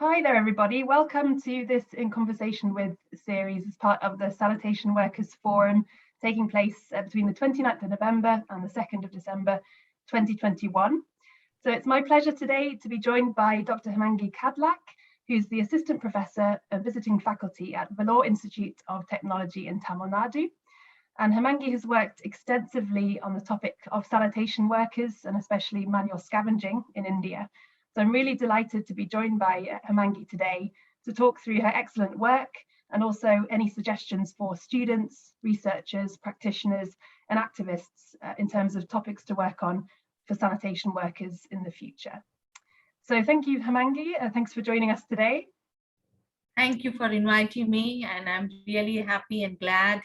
Hi there, everybody. Welcome to this In Conversation With series as part of the Sanitation Workers Forum taking place between the 29th of November and the 2nd of December 2021. So it's my pleasure today to be joined by Dr Hemangi Kadlak, who's the Assistant Professor of Visiting Faculty at Vellore Institute of Technology in Tamil Nadu. And Hemangi has worked extensively on the topic of sanitation workers and especially manual scavenging in India. So I'm really delighted to be joined by Hemangi today to talk through her excellent work and also any suggestions for students, researchers, practitioners and activists in terms of topics to work on for sanitation workers in the future. So thank you, Hemangi. Thanks for joining us today. Thank you for inviting me, and I'm really happy and glad,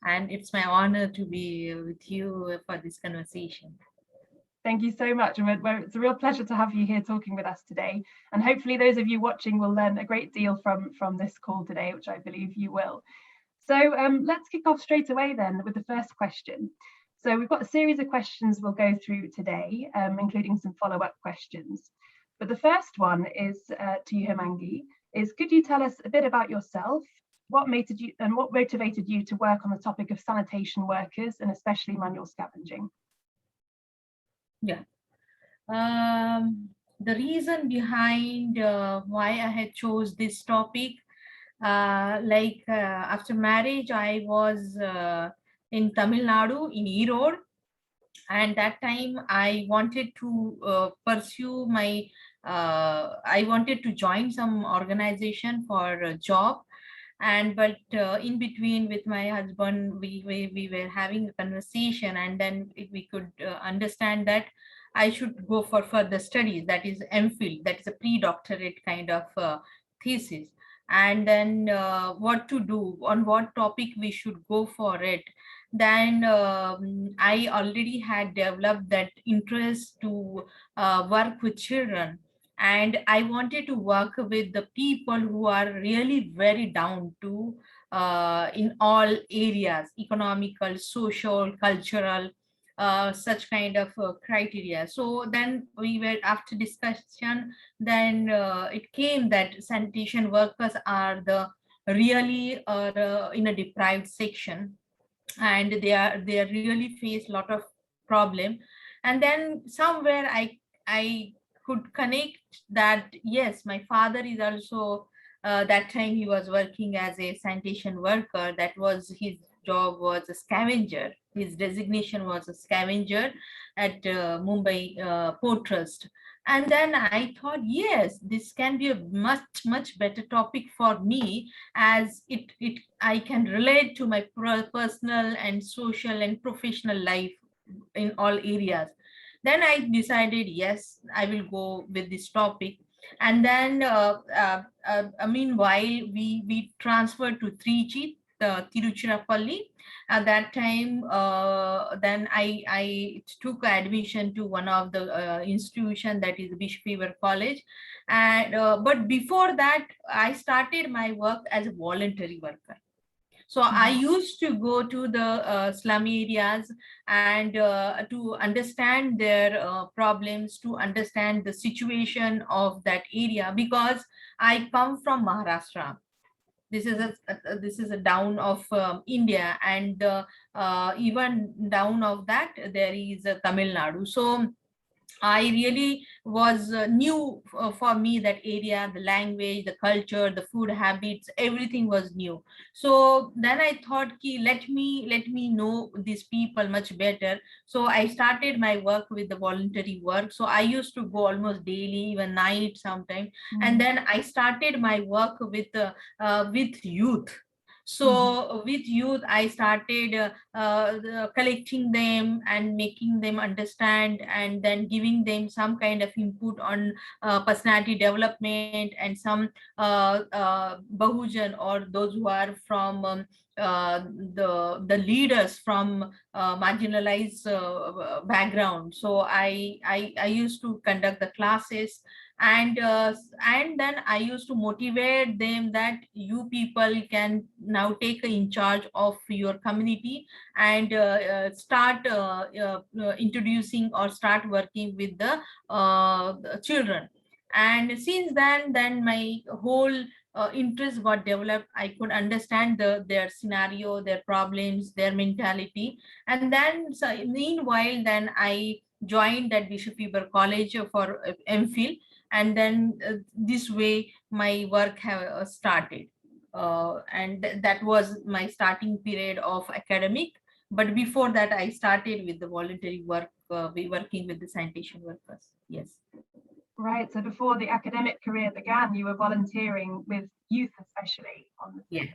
and it's my honor to be with you for this conversation. Thank you so much. And it's a real pleasure to have you here talking with us today. And hopefully those of you watching will learn a great deal from this call today, which I believe you will. So let's kick off straight away then with the first question. So we've got a series of questions we'll go through today, including some follow-up questions. But the first one is to you, Hemangi, is could you tell us a bit about yourself? What motivated you to work on the topic of sanitation workers and especially manual scavenging? Yeah. The reason behind why I had chose this topic, after marriage, I was in Tamil Nadu in Erode, and that time I wanted to pursue my, I wanted to join some organization for a job. But in between with my husband, we were having a conversation, and then we could understand that I should go for further studies, that is MPhil, that is a pre-doctorate kind of thesis. And then what to do, on what topic we should go for it. Then I already had developed that interest to work with children, and I wanted to work with the people who are really very down to in all areas, economical, social, cultural, such kind of criteria. So then we were, after discussion, then it came that sanitation workers are the really in a deprived section, and they are really face a lot of problem. And then somewhere I could connect that, yes, my father is also that time he was working as a sanitation worker. That was his job, was a scavenger. His designation was a scavenger at Mumbai Port Trust. And then I thought, yes, this can be a much better topic for me, as it I can relate to my personal and social and professional life in all areas. Then I decided, yes, I will go with this topic. And then meanwhile we transferred to Trichy, Tiruchirappalli. At that time, then I took admission to one of the institution, that is Bishop College. And but before that, I started my work as a voluntary worker. So I used to go to the slum areas and to understand their problems, to understand the situation of that area, because I come from Maharashtra. This is a down of India, and even down of that there is Tamil Nadu. So I really was new for me, that area, the language, the culture, the food habits, everything was new. So then I thought, let me know these people much better. So I started my work with the voluntary work. So I used to go almost daily, even night sometimes. And then I started my work with youth. So with youth, I started collecting them and making them understand, and then giving them some kind of input on personality development, and some Bahujan, or those who are from the leaders from marginalized background. So I used to conduct the classes, and then I used to motivate them that you people can now take in charge of your community, and start introducing or start working with the children. And since then my whole interest got developed. I could understand their scenario, their problems, their mentality. And then so meanwhile then I joined that Bishop Weber College for MPhil. And then this way my work have started. And that was my starting period of academic. But before that I started with the voluntary work, working with the sanitation workers. Yes. Right. So before the academic career began, you were volunteering with youth, especially on the. Yes.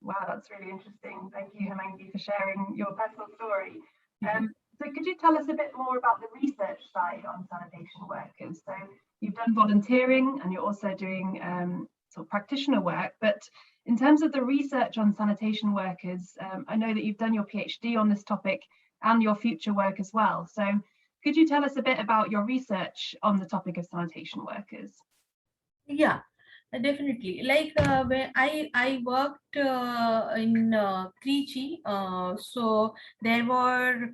Wow, that's really interesting. Thank you, Hemangi, for sharing your personal story. So could you tell us a bit more about the research side on sanitation workers? So you've done volunteering and you're also doing sort of practitioner work, but in terms of the research on sanitation workers, I know that you've done your PhD on this topic and your future work as well. So could you tell us a bit about your research on the topic of sanitation workers? Yeah, definitely. Like when I worked in Trichy, so there were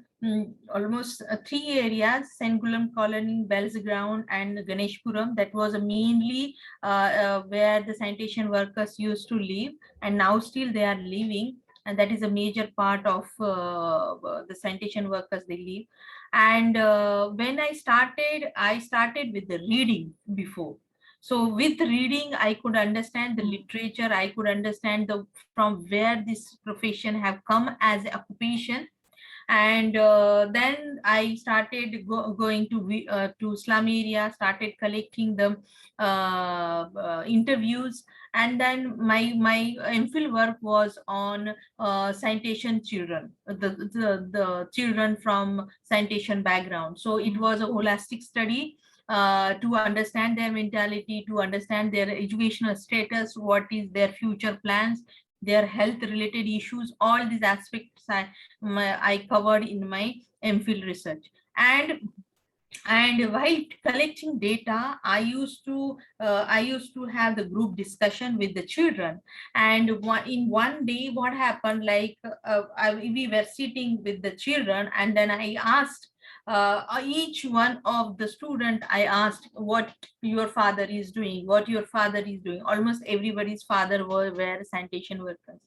almost three areas: Sengulam Colony, Bells Ground, and Ganeshpuram. That was mainly where the sanitation workers used to live, and now still they are living. And that is a major part of the sanitation workers they live. And when I started with the reading before. So with reading I could understand the literature, I could understand the from where this profession have come as an occupation. And then I started going to slum area, started collecting the interviews. And then my MPhil work was on sanitation children, the children from sanitation background. So it was a holistic study to understand their mentality, to understand their educational status, what is their future plans, their health related issues. All these aspects I covered in my MPhil research. And while collecting data, I used to have the group discussion with the children. And in one day what happened, like we were sitting with the children, and then I asked each one of the student, I asked what your father is doing, what your father is doing. Almost everybody's father were sanitation workers.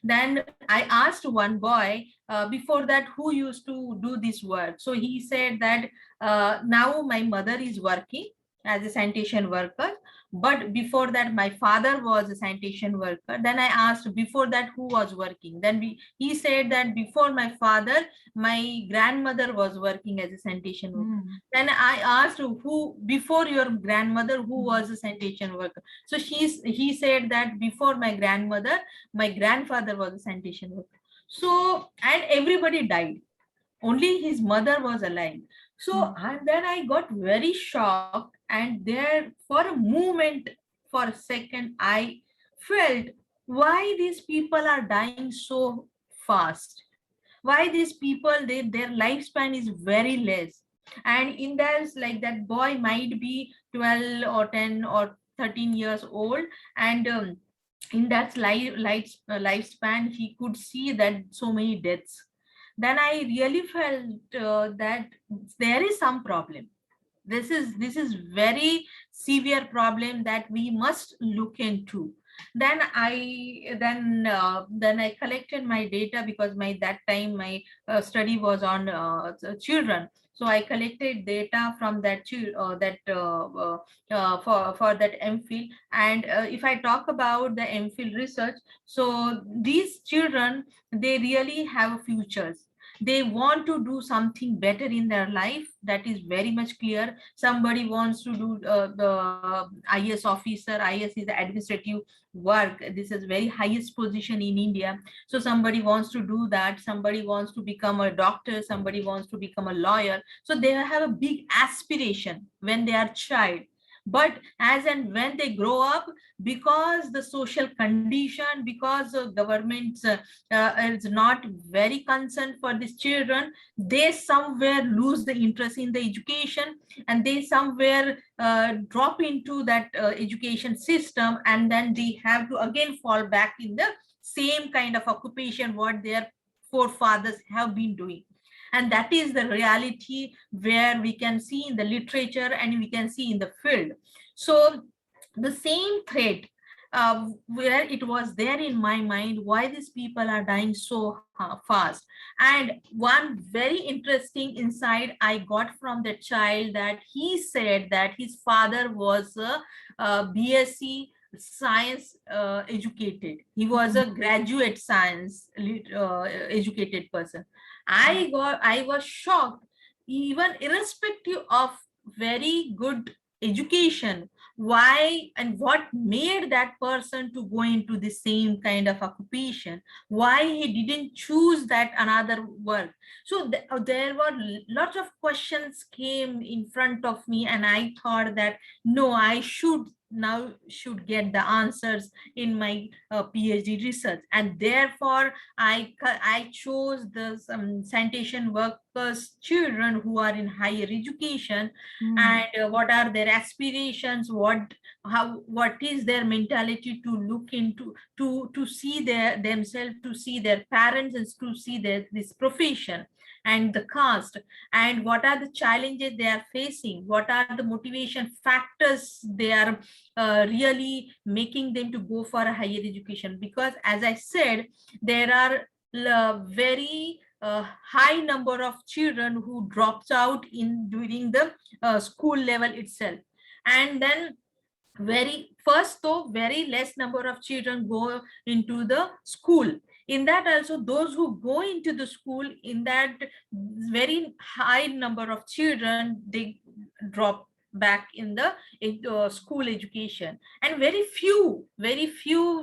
Then I asked one boy, before that, who used to do this work. So he said that now my mother is working as a sanitation worker, but before that my father was a sanitation worker. Then I asked, before that who was working. Then he said that before my father, my grandmother was working as a sanitation worker. Then I asked, who before your grandmother, who was a sanitation worker. So he said that before my grandmother, my grandfather was a sanitation worker. So, and everybody died, only his mother was alive. So and then I got very shocked, and there for a moment, for a second, I felt, why these people are dying so fast, why these people, their lifespan is very less. And in that, like, that boy might be 12 or 10 or 13 years old, and in that lifespan he could see that so many deaths. Then I really felt that there is some problem. This is very severe problem that we must look into. Then I collected my data, because my that time my study was on children. So I collected data from for that MPhil. And if I talk about the MPhil research, so these children, they really have futures. They want to do something better in their life, that is very much clear. Somebody wants to do the IS officer. IS is the administrative work. This is very highest position in India. So somebody wants to do that. Somebody wants to become a doctor. Somebody wants to become a lawyer. So they have a big aspiration when they are child. But as and when they grow up, because the social condition, because government is not very concerned for these children, they somewhere lose the interest in the education, and they somewhere drop into that education system, and then they have to again fall back in the same kind of occupation what their forefathers have been doing. And that is the reality where we can see in the literature and we can see in the field. So the same thread, where it was there in my mind, why these people are dying so fast. And one very interesting insight I got from the child, that he said that his father was a BSc science educated. He was a graduate science educated person. I was shocked, even irrespective of very good education, why and what made that person to go into the same kind of occupation, why he didn't choose that another work. So there were lots of questions came in front of me, and I thought that no, I should get the answers in my PhD research. And therefore I chose the sanitation workers children who are in higher education, and what are their aspirations, what is their mentality to look into, to see themselves, to see their parents, and to see this profession and the caste, and what are the challenges they are facing, what are the motivation factors they are really making them to go for a higher education. Because as I said, there are very high number of children who drops out in during the school level itself. And then very less number of children go into the school. In that also, those who go into the school, in that very high number of children, they drop back in the school education. And very few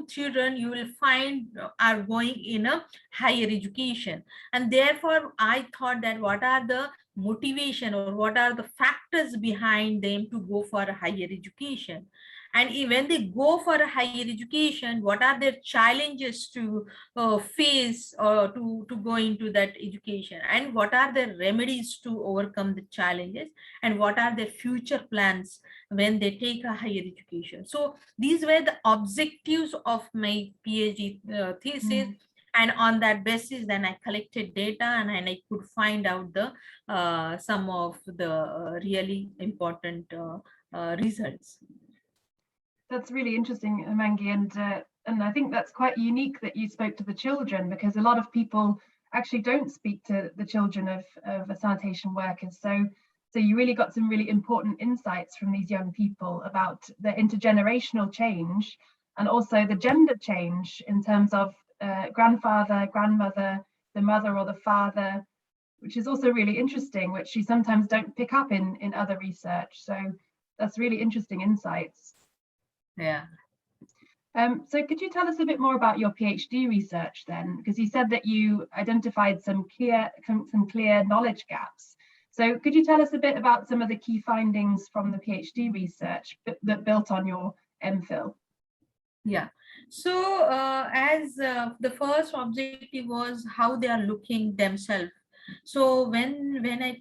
children you will find are going in a higher education. And therefore I thought that what are the motivation, or what are the factors behind them to go for a higher education. And when they go for a higher education, what are their challenges to face, or to go into that education, and what are their remedies to overcome the challenges, and what are their future plans when they take a higher education. So these were the objectives of my PhD thesis. And on that basis, then I collected data, and I could find out the some of the really important results. That's really interesting, Hemangi, and I think that's quite unique that you spoke to the children, because a lot of people actually don't speak to the children of sanitation workers. So you really got some really important insights from these young people about the intergenerational change, and also the gender change in terms of grandfather, grandmother, the mother or the father, which is also really interesting, which you sometimes don't pick up in other research. So that's really interesting insights. Yeah. So could you tell us a bit more about your PhD research then? Because you said that you identified some clear knowledge gaps. So could you tell us a bit about some of the key findings from the PhD research that built on your MPhil? Yeah. So as the first objective was how they are looking themselves. So when I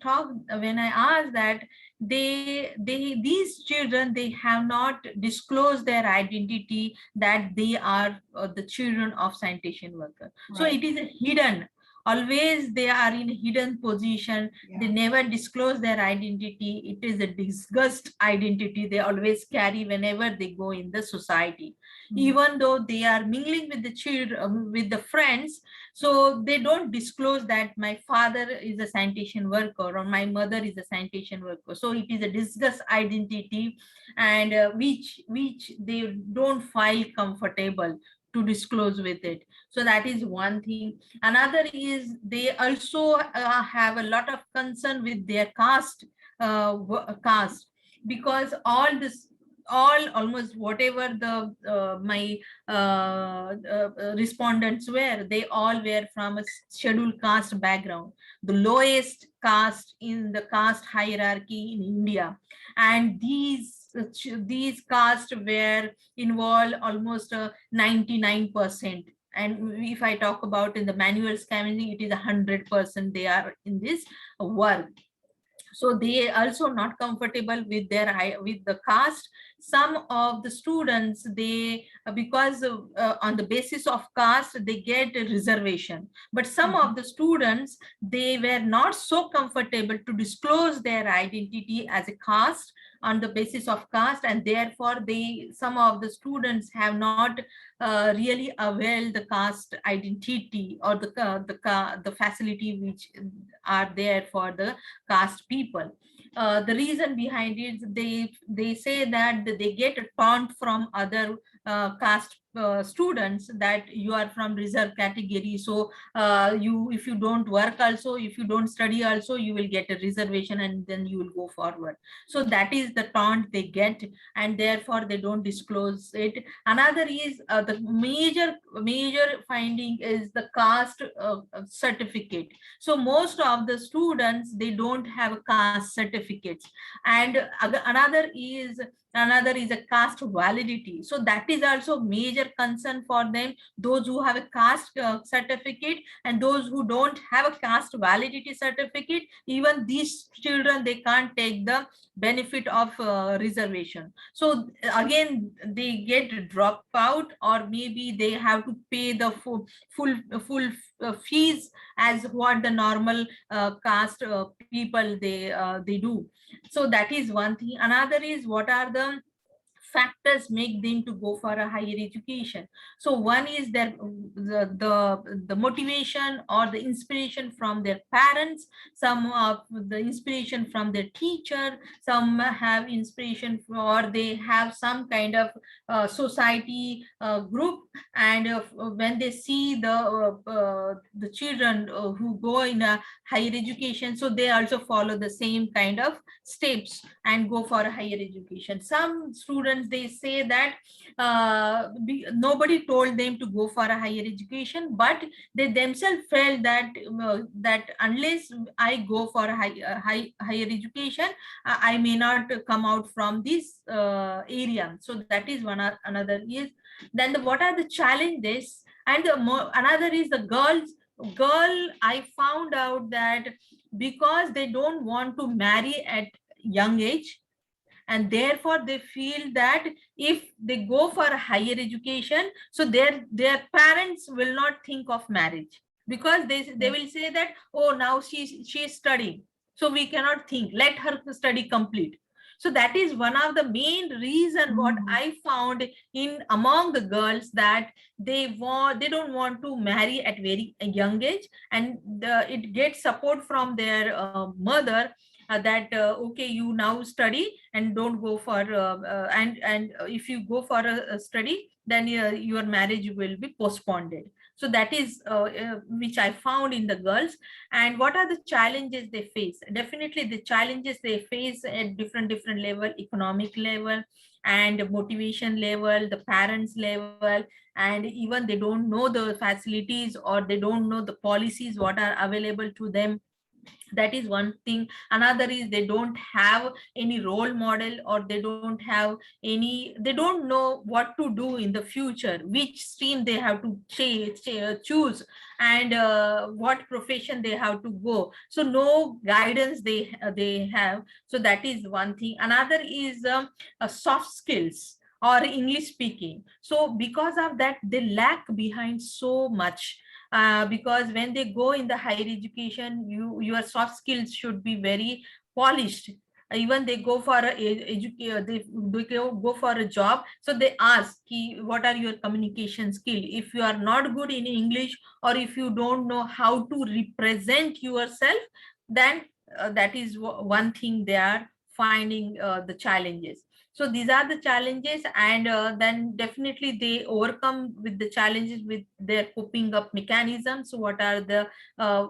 asked that, these children, they have not disclosed their identity, that they are the children of sanitation workers. Right. So it is a hidden. Always they are in a hidden position. Yeah. They never disclose their identity. It is a disguised identity they always carry whenever they go in the society. Even though they are mingling with the children, with the friends, so they don't disclose that my father is a sanitation worker or my mother is a sanitation worker. So it is a disguised identity, and which they don't feel comfortable to disclose with it. So that is one thing. Another is they also have a lot of concern with their caste, because almost whatever the my respondents were, they all were from a scheduled caste background, the lowest caste in the caste hierarchy in India. And these castes were involved almost 99%. And if I talk about in the manual scavenging, it is 100% they are in this work. So they also not comfortable with their with the caste. Some of the students, they because on the basis of caste they get a reservation, but some of the students, they were not so comfortable to disclose their identity as a caste on the basis of caste, and therefore they, some of the students have not really availed the caste identity or the facility which are there for the caste people. The reason behind it, they say that they get a taunt from other caste students that you are from reserve category, so you, if you don't work also, if you don't study also, you will get a reservation and then you will go forward. So that is the taunt they get, and therefore they don't disclose it. Another is the major finding is the caste certificate. So most of the students, they don't have caste certificates. And another is a caste validity. So that is also major concern for them, those who have a caste certificate and those who don't have a caste validity certificate. Even these children, they can't take the benefit of reservation. So again, they get dropped out, or maybe they have to pay the full fees as what the normal caste people they do. So that is one thing. Another is, what are the factors make them to go for a higher education? So one is their the motivation or the inspiration from their parents, some of the inspiration from their teacher, some have inspiration or they have some kind of society group. And when they see the children who go in a higher education, so they also follow the same kind of steps and go for a higher education. Some students, they say that nobody told them to go for a higher education, but they themselves felt that that unless I go for a higher education, I may not come out from this area. So that is one. Another is, then what are the challenges? And another is the girl. I found out that because they don't want to marry at young age, and therefore they feel that if they go for a higher education, so their parents will not think of marriage, because they will say that, oh, now she's studying, so we cannot think, let her study complete. So that is one of the main reason what I found in among the girls, that they don't want to marry at very young age, and it gets support from their mother, that okay, you now study and don't go for and if you go for a study, then your marriage will be postponed. So that is which I found in the girls. And what are the challenges they face? Definitely the challenges they face at different level: economic level and motivation level, the parents level, and even they don't know the facilities or they don't know the policies what are available to them. That is one thing. Another is they don't have any role model, or they don't have any, they don't know what to do in the future, which stream they have to choose, and what profession they have to go. So no guidance they have. So that is one thing. Another is soft skills or English speaking. So because of that, they lag behind so much. Because when they go in the higher education, your soft skills should be very polished. Even they go for they go for a job, so they ask what are your communication skill. If you are not good in English, or if you don't know how to represent yourself, then that is one thing they are finding the challenges. So these are the challenges, and then definitely they overcome with the challenges with their coping up mechanisms. So what are the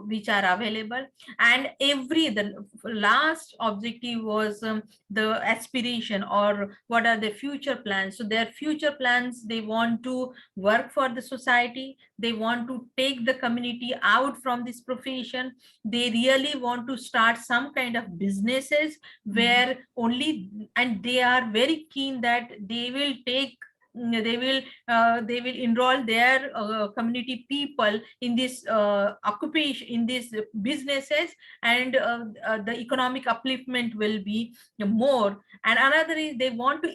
which are available? And the last objective was the aspiration, or what are the future plans. So their future plans, they want to work for the society, they want to take the community out from this profession, they really want to start some kind of businesses where only, and they are very keen that they will take they will enroll their community people in this occupation, in these businesses, and the economic upliftment will be more. And another is they want to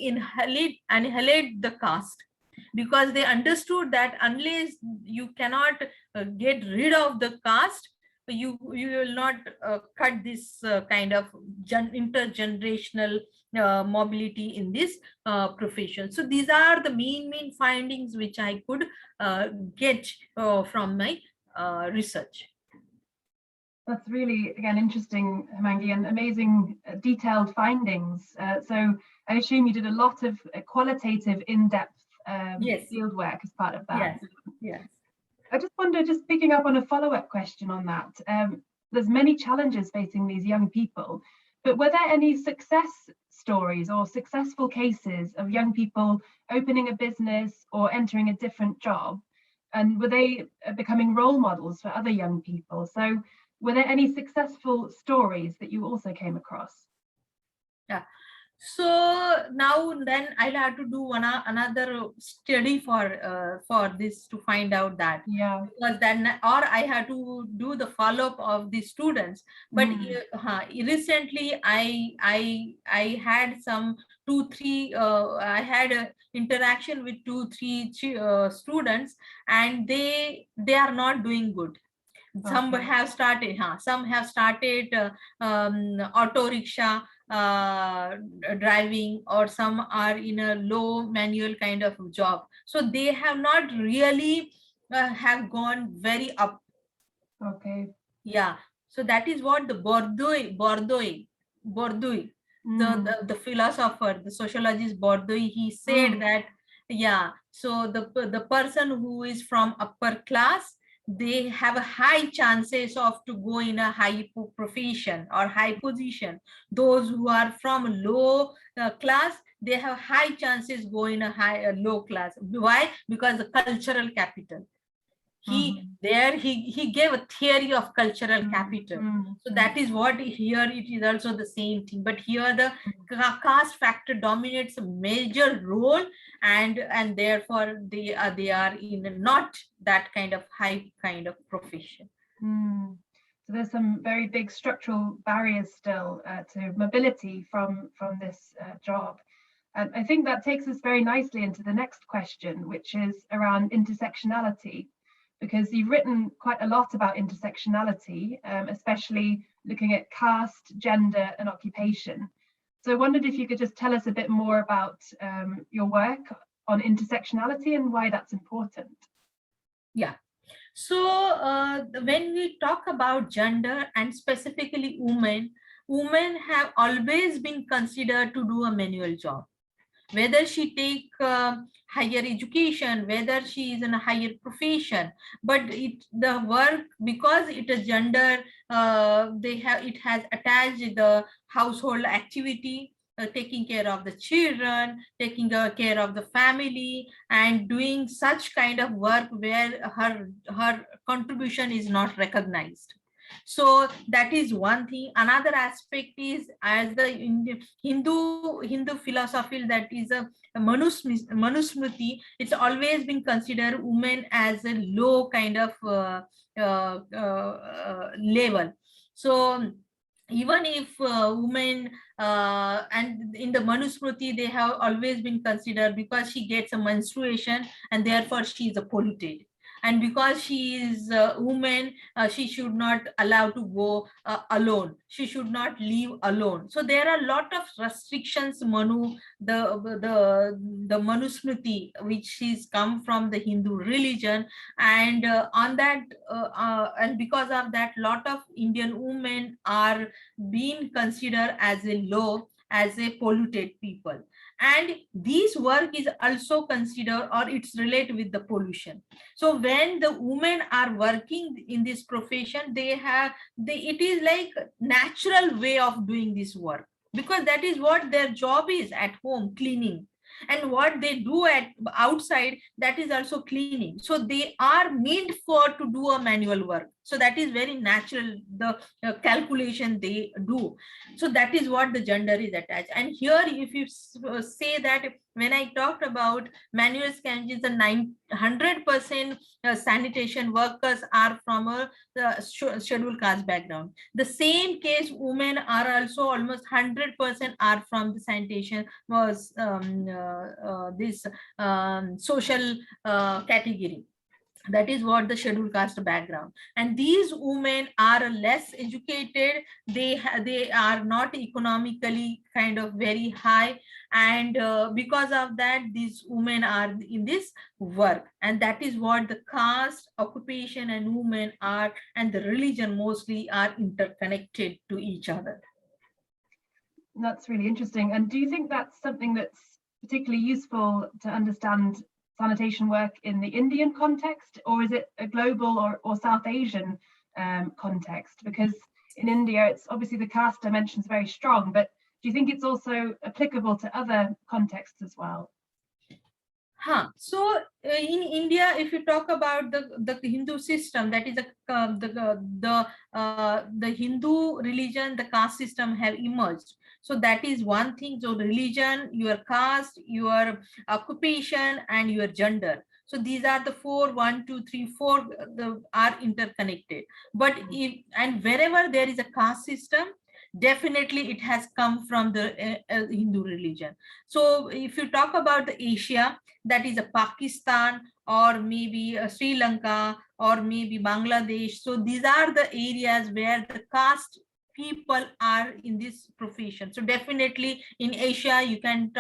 annihilate the caste, because they understood that unless you cannot get rid of the caste, you will not cut this kind of intergenerational mobility in this profession. So these are the main findings which I could get from my research. That's really, again, interesting, Hemangi, and amazing detailed findings. So I assume you did a lot of qualitative, in-depth Yes. field work as part of that. Yes. I just wonder, just picking up on a follow-up question on that, there's many challenges facing these young people, but were there any success stories or successful cases of young people opening a business or entering a different job? And were they becoming role models for other young people? So were there any successful stories that you also came across? Yeah. So now then I'll have to do another study for this to find out that. Yeah. Because then, or I had to do the follow-up of the students. But recently I had some 2-3 I had a interaction with 2-3 students, and they are not doing good. Some have started auto rickshaw driving, or some are in a low manual kind of job. So they have not really have gone very up. Okay. Yeah. So that is what the Bordoi, the philosopher, the sociologist Bordoi, he said that, yeah, so the person who is from upper class, they have a high chances of to go in a high profession or high position. Those who are from low class, they have high chances go in a low class. Why? Because the cultural capital. He gave a theory of cultural capital. So that is what here it is also the same thing. But here the caste factor dominates a major role, and therefore they are in not that kind of high kind of profession. So there's some very big structural barriers still to mobility from this job. And I think that takes us very nicely into the next question, which is around intersectionality, because you've written quite a lot about intersectionality, especially looking at caste, gender, and occupation. So I wondered if you could just tell us a bit more about your work on intersectionality and why that's important. Yeah. So when we talk about gender, and specifically women have always been considered to do a manual job. Whether she take higher education, whether she is in a higher profession, but the work, because it is gender, it has attached the household activity, taking care of the children, taking care of the family, and doing such kind of work where her contribution is not recognized. So that is one thing. Another aspect is, as the Hindu philosophy, that is a Manusmriti, it's always been considered women as a low kind of level. So even if women and in the Manusmriti, they have always been considered, because she gets a menstruation and therefore she is a polluted, and because she is a woman, she should not allow to go alone, she should not leave alone. So there are a lot of restrictions, the Manusmriti, which is come from the Hindu religion, and on that and because of that, lot of Indian women are being considered as a low, as a polluted people. And this work is also considered, or it's related with the pollution. So when the women are working in this profession, it is like natural way of doing this work, because that is what their job is at home, cleaning. and what they do at outside, that is also cleaning. So they are meant for to do a manual work. So that is very natural, the calculation they do. So that is what the gender is attached. And here if you say that when I talked about manual scavenging, the 100% sanitation workers are from a scheduled caste background. The same case, women are also almost 100% are from the sanitation was this social category. That is what the scheduled caste background. And these women are less educated, they are not economically kind of very high, and because of that these women are in this work. And that is what the caste, occupation and women are, and the religion mostly are interconnected to each other. That's really interesting. And do you think that's something that's particularly useful to understand sanitation work in the Indian context, or is it a global or South Asian context? Because in India, it's obviously the caste dimension is very strong, but do you think it's also applicable to other contexts as well? So in India, if you talk about the Hindu system, that is the Hindu religion, the caste system have emerged. So that is one thing. So religion, your caste, your occupation, and your gender. So these are the four, 1, 2, 3, 4, are interconnected. But if, and wherever there is a caste system, definitely it has come from the Hindu religion. So if you talk about the Asia, that is a Pakistan or maybe Sri Lanka or maybe Bangladesh. So these are the areas where the caste people are in this profession. So definitely in Asia, you can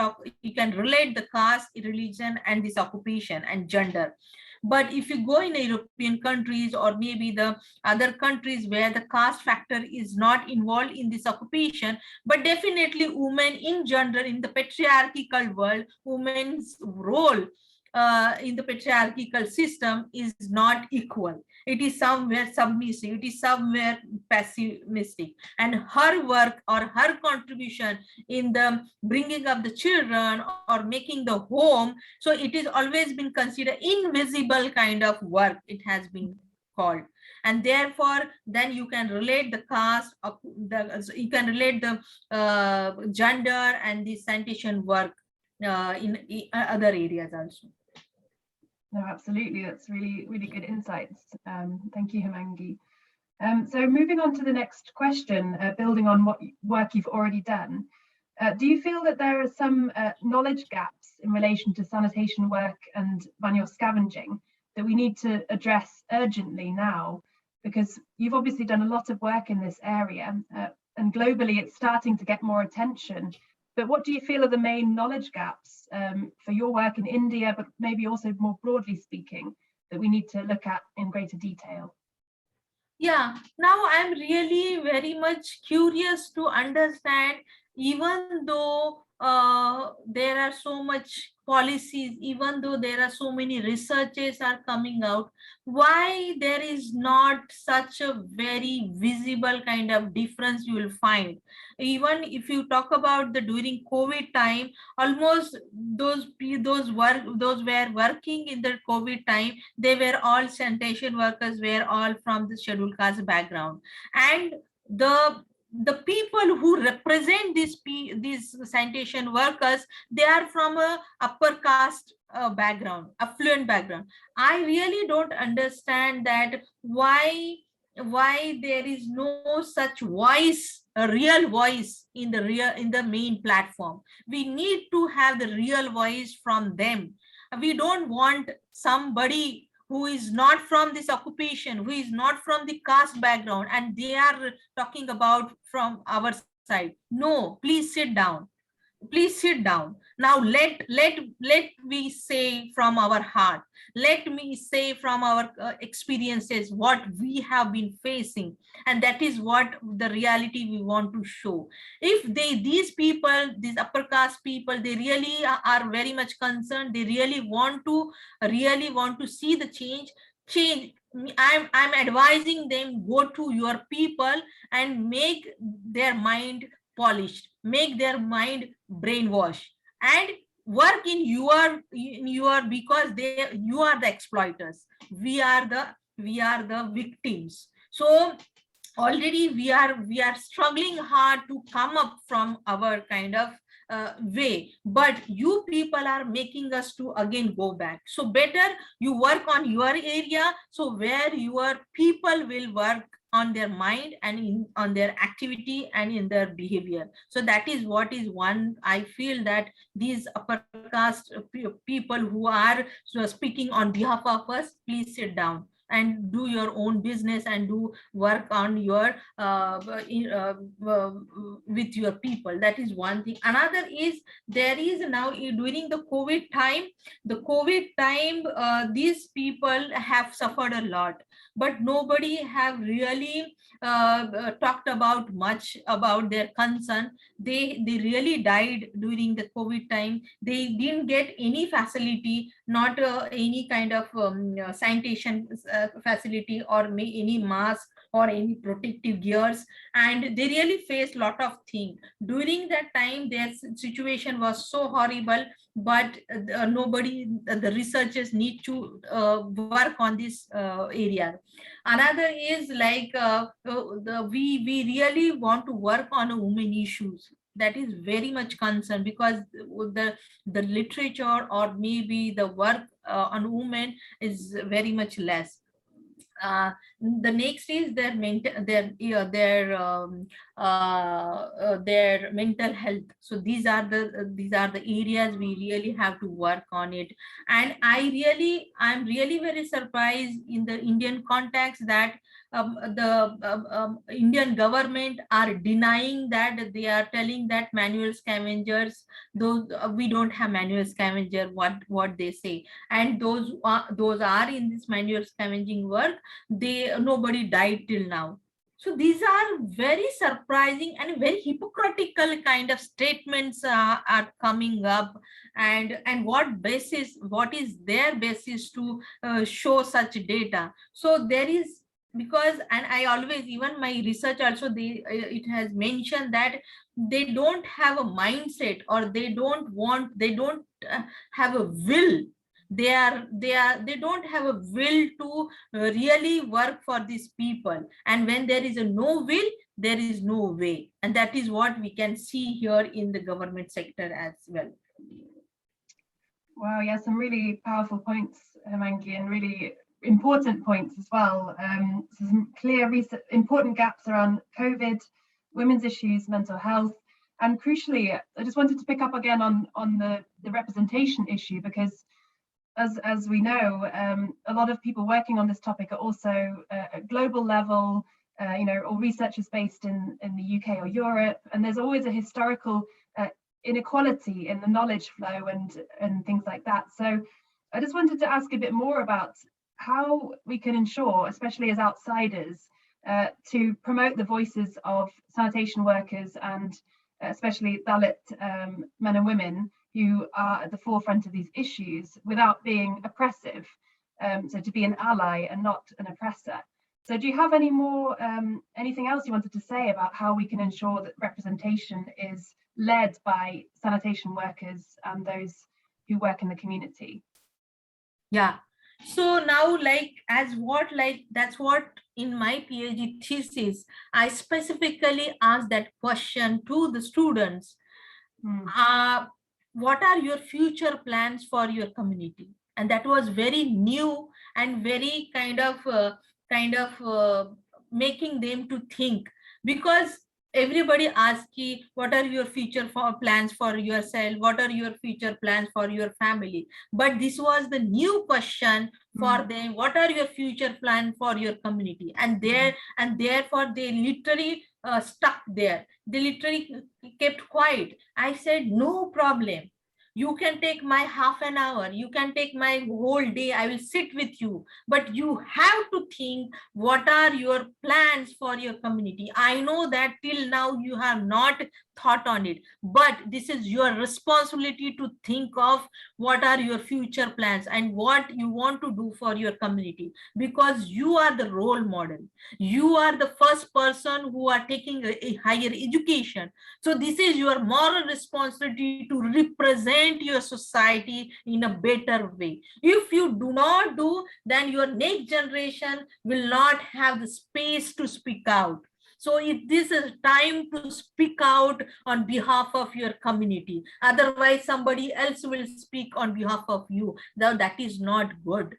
relate the caste, religion, and this occupation and gender. But if you go in European countries or maybe the other countries where the caste factor is not involved in this occupation, but definitely women in general in the patriarchal world, women's role in the patriarchal system is not equal. It is somewhere submissive, it is somewhere pessimistic, and her work or her contribution in the bringing up the children or making the home, so it is always been considered invisible kind of work, it has been called. And therefore then you can relate the caste of you can relate the gender and the sanitation work in other areas also. No, absolutely. That's really, really good insights. Thank you, Hemangi. So moving on to the next question, building on what work you've already done, do you feel that there are some knowledge gaps in relation to sanitation work and manual scavenging that we need to address urgently now? Because you've obviously done a lot of work in this area, and globally it's starting to get more attention. But what do you feel are the main knowledge gaps for your work in India, but maybe also more broadly speaking, that we need to look at in greater detail? Yeah, now I'm really very much curious to understand, even though there are so much policies, even though there are so many researches are coming out, why there is not such a very visible kind of difference you will find. Even if you talk about the during COVID time, almost those were working in the COVID time, they were all sanitation workers, were all from the scheduled caste background. And the people who represent these sanitation workers, they are from a upper caste background, affluent background. I really don't understand that why there is no such voice, a real voice in the main platform. We need to have the real voice from them. We don't want somebody who is not from this occupation, who is not from the caste background, and they are talking about from our side. No, please sit down. Please sit down. Now let me say from our heart. Let me say from our experiences what we have been facing, and that is what the reality we want to show. If these people, these upper caste people, they really are very much concerned, they really want to see the change. I'm advising them, go to your people and make their mind polished, make their mind brainwashed, and work in your because you are the exploiters, we are the victims. So already we are struggling hard to come up from our kind of way, but you people are making us to again go back. So better you work on your area, so where your people will work on their mind and on their activity and in their behavior. So that is what is one, I feel that these upper caste people who are speaking on behalf of us, please sit down and do your own business and do work on your with your people. That is one thing. Another is, there is now during the covid time these people have suffered a lot, but nobody have really talked about much about their concern. They really died during the covid time. They didn't get any facility, not any kind of sanitation facility or any mask or any protective gears, and they really faced lot of things during that time. Their situation was so horrible, but nobody, the researchers need to work on this area. Another is like we really want to work on women issues. That is very much concern, because the literature or maybe the work on women is very much less. The next is their mental, their mental health. So these are the areas we really have to work on it. And I'm really very surprised in the Indian context that the Indian government are denying that. They are telling that manual scavengers, those we don't have manual scavenger, what they say. And those are in this manual scavenging work, nobody died till now. So these are very surprising and very hypocritical kind of statements are coming up. And what is their basis to show such data? So there is, because, and I always, even my research also, it has mentioned that they don't have a mindset, or they don't have a will. They don't have a will to really work for these people. And when there is a no will, there is no way. And that is what we can see here in the government sector as well. Wow, yeah, some really powerful points, Hemangi, and really important points as well. Some clear, important gaps around COVID, women's issues, mental health, and crucially, I just wanted to pick up again on the representation issue, because as we know, a lot of people working on this topic are also at global level, or researchers based in the UK or Europe, and there's always a historical inequality in the knowledge flow and things like that. So I just wanted to ask a bit more about how we can ensure, especially as outsiders, to promote the voices of sanitation workers and especially Dalit men and women who are at the forefront of these issues without being oppressive. So to be an ally and not an oppressor. So do you have any more, anything else you wanted to say about how we can ensure that representation is led by sanitation workers and those who work in the community? Yeah. So now, that's what in my PhD thesis, I specifically asked that question to the students. What are your future plans for your community? And that was very new and very kind of making them to think, because everybody asks you, what are your future plans for yourself? What are your future plans for your family? But this was the new question for them. What are your future plans for your community? And therefore they literally stuck there. They literally kept quiet. I said, no problem. You can take my half an hour, you can take my whole day, I will sit with you, but you have to think, what are your plans for your community? I know that till now you have not thought on it, but this is your responsibility to think of what are your future plans and what you want to do for your community, because you are the role model. You are the first person who are taking a higher education. So this is your moral responsibility to represent your society in a better way. If you do not do, then your next generation will not have the space to speak out. So if this is time to speak out on behalf of your community, otherwise somebody else will speak on behalf of you. Now that is not good.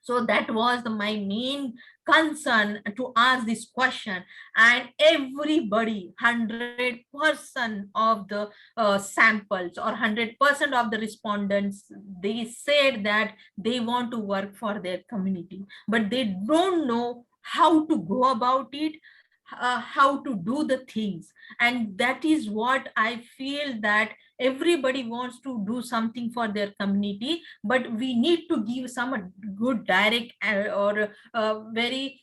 So that was my main concern to ask this question. And everybody, 100% of the samples or 100% of the respondents, they said that they want to work for their community, but they don't know how to go about it, how to do the things. And that is what I feel, that everybody wants to do something for their community, but we need to give some good direct or very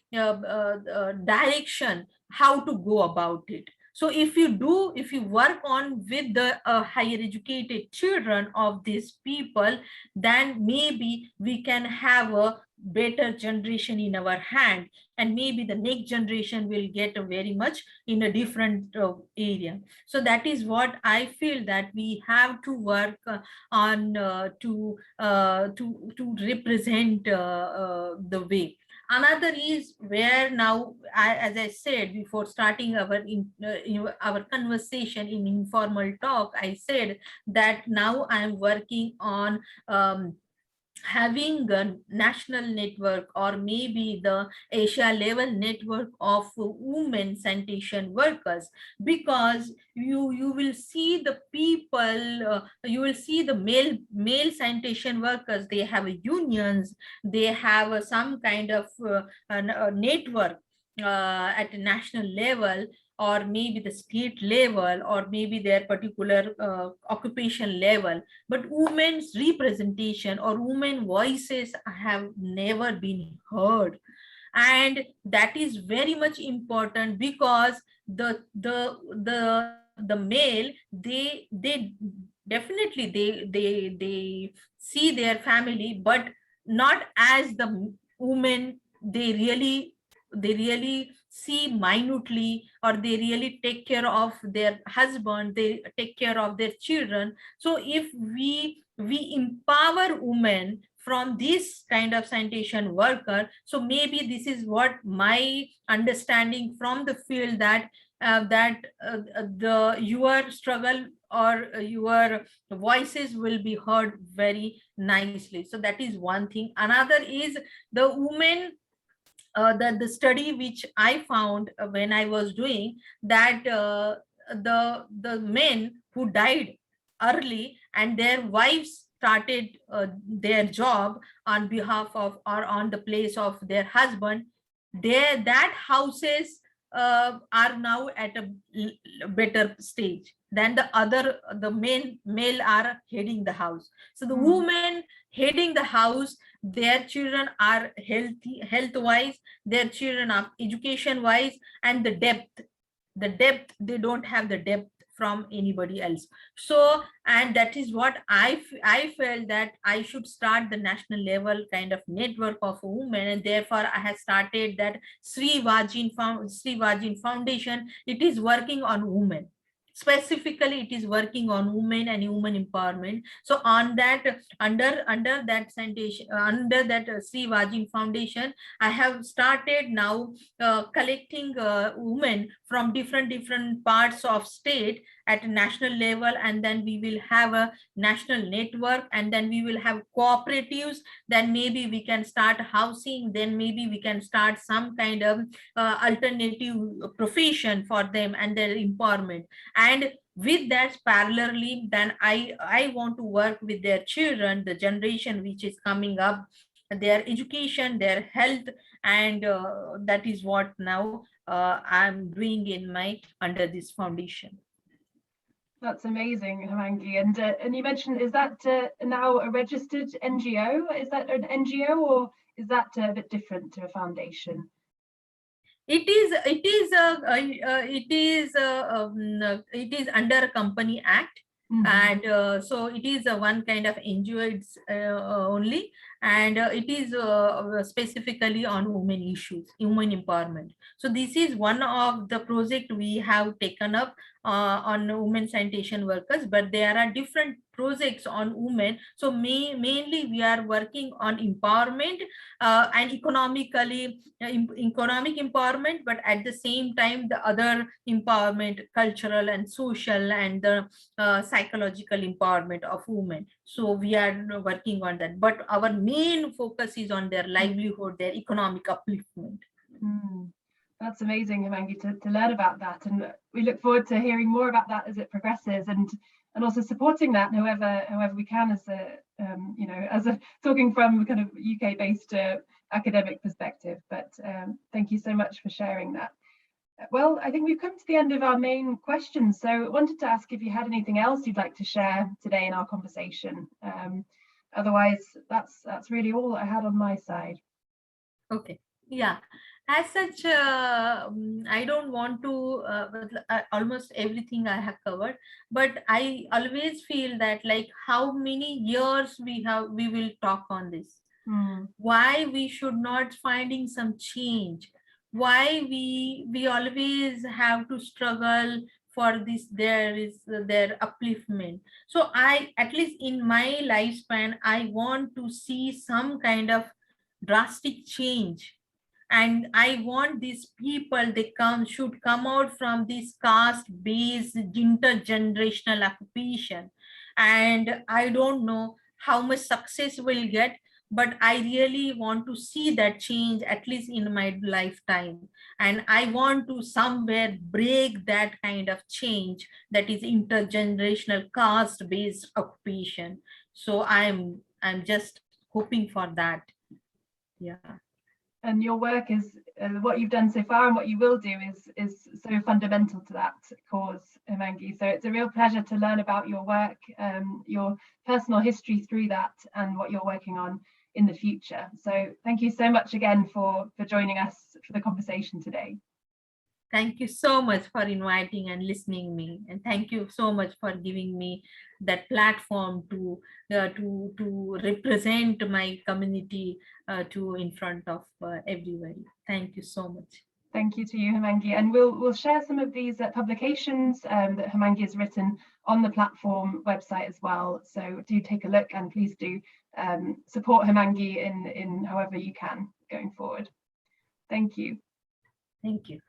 direction how to go about it. So if you work on with the higher educated children of these people, then maybe we can have a better generation in our hand, and maybe the next generation will get very much in a different area. So that is what I feel, that we have to work on to represent the way. Another is where now, as I said before starting our conversation in informal talk, I said that now I am working on having a national network, or maybe the Asia level network of women sanitation workers, because you will see the people, you will see the male sanitation workers, they have unions, they have some kind of network at a national level, or maybe the state level, or maybe their particular occupation level, but women's representation or women voices have never been heard. And that is very much important, because the male, they definitely they see their family, but not as the women they really see minutely, or they really take care of their husband, they take care of their children. So if we empower women from this kind of sanitation worker, so maybe this is what my understanding from the field, that the your struggle or your voices will be heard very nicely. So that is one thing. Another is the women, the study which I found when I was doing that, the men who died early and their wives started their job on behalf of or on the place of their husband, that houses are now at a better stage than the male are heading the house. So the women heading the house, their children are health wise, their children are education wise, and the depth, they don't have the depth from anybody else. So, and that is what I felt, that I should start the national level kind of network of women, and therefore I have started that Strivajin Foundation. It is working on women. Specifically, it is working on women and women empowerment. So on that, under that sanitation, under that Strivajin Foundation, I have started now collecting women from different parts of state at a national level, and then we will have a national network, and then we will have cooperatives. Then maybe we can start housing, then maybe we can start some kind of alternative profession for them and their empowerment. And with that, parallelly, then I want to work with their children, the generation which is coming up, their education, their health, and that is what now I'm doing in my under this foundation. That's amazing, Hemangi. And you mentioned, is that now a registered NGO? Is that an NGO, or is that a bit different to a foundation? It is under a Company Act. And so it is one kind of NGO, it's only, and it is specifically on women issues, women empowerment. So this is one of the project we have taken up on women sanitation workers, but there are different projects on women. So mainly we are working on empowerment and economic empowerment, but at the same time the other empowerment, cultural and social, and the psychological empowerment of women. So we are working on that, but our main focus is on their livelihood, their economic upliftment. That's amazing, Hemangi, to learn about that, and we look forward to hearing more about that as it progresses, and also supporting that however we can, as talking from kind of UK-based academic perspective. But thank you so much for sharing that. Well, I think we've come to the end of our main questions, so I wanted to ask if you had anything else you'd like to share today in our conversation. Otherwise, that's really all I had on my side. Okay, yeah. As such, I don't want to, almost everything I have covered, but I always feel that, like, how many years we will talk on this. Why we should not finding some change? Why we always have to struggle for this, their upliftment? So at least in my lifespan, I want to see some kind of drastic change. And I want these people, they should come out from this caste-based intergenerational occupation. And I don't know how much success we'll get, but I really want to see that change, at least in my lifetime. And I want to somewhere break that kind of change, that is intergenerational caste-based occupation. So I'm just hoping for that. Yeah. And your work is what you've done so far, and what you will do is so fundamental to that cause, Hemangi. So it's a real pleasure to learn about your work, your personal history through that, and what you're working on in the future. So thank you so much again for joining us for the conversation today. Thank you so much for inviting and listening me, and thank you so much for giving me that platform to represent my community in front of everybody. Thank you so much. Thank you to you, Hemangi, and we'll share some of these publications that Hemangi has written on the platform website as well. So do take a look, and please do support Hemangi in however you can going forward. Thank you. Thank you.